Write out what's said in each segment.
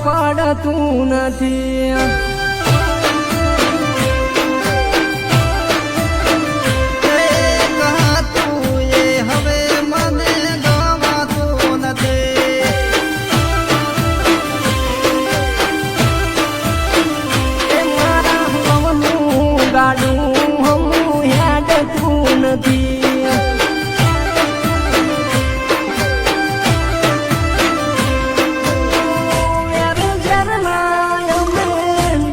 પડતું નથી. ગાડું હમું હેડતું નથી.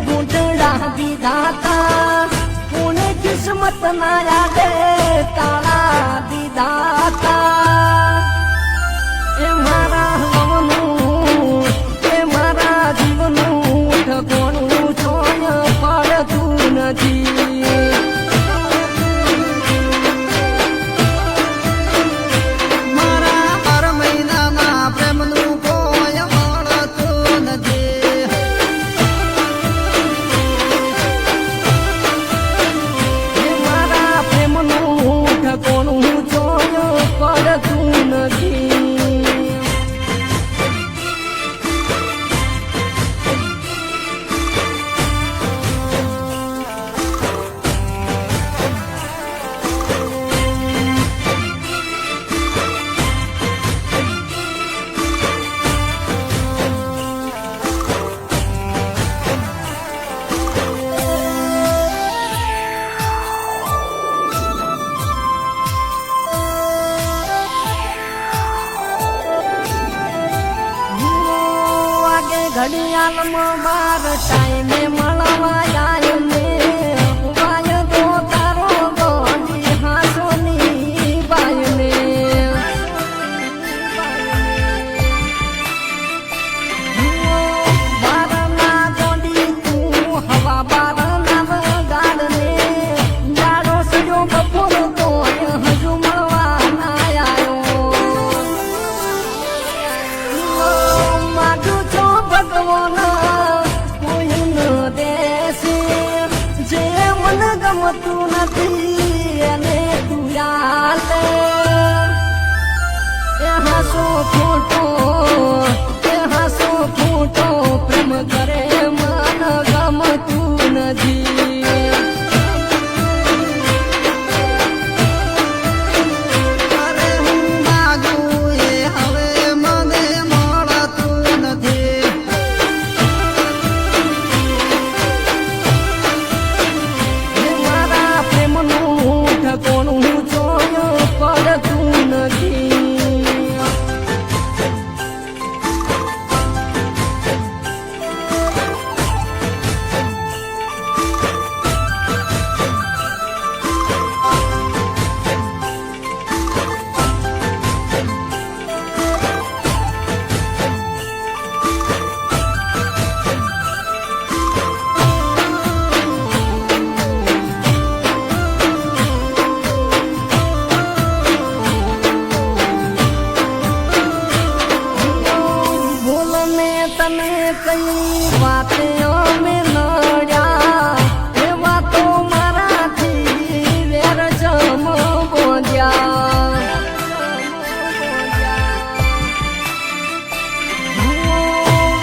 ઘૂંટડા દીધાતા પુણે કિસ્મત ના યાદે તાળા દીધાતા. એ મારા હવનું એ મારા જીવનું ઠકોણું છોય પડતું નથી. ઘડિયાળમાં બાર ટાઈમે મળવા જાય ને ઉપાય તો તારો ગોડી હાસોની બાયને. બારના ગોડી તું હવા બારના વગાડને જાડો સજો બપોર તો હજુ મળવા ના આવ્યો. માગું છો ભગવાન કોઈ ન દેશે જે મન ગમતું નથી એને તું યાલે. એ હાસો ખોટો પ્રેમ કરે મન ગમતું નથી. તને કઈ વાતે અમે નડ્યા એ વાતો મારાથી વેર જમ બોલ્યા.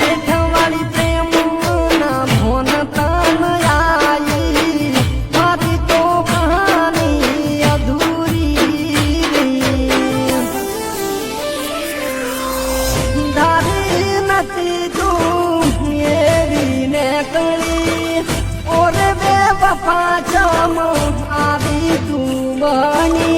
બેઠવાળી પ્રેમ ના ભોન તન આવી મારી તો કહાની અધૂરી ધારી નથી ઓરે બે વફા ચમ આવી તું બની.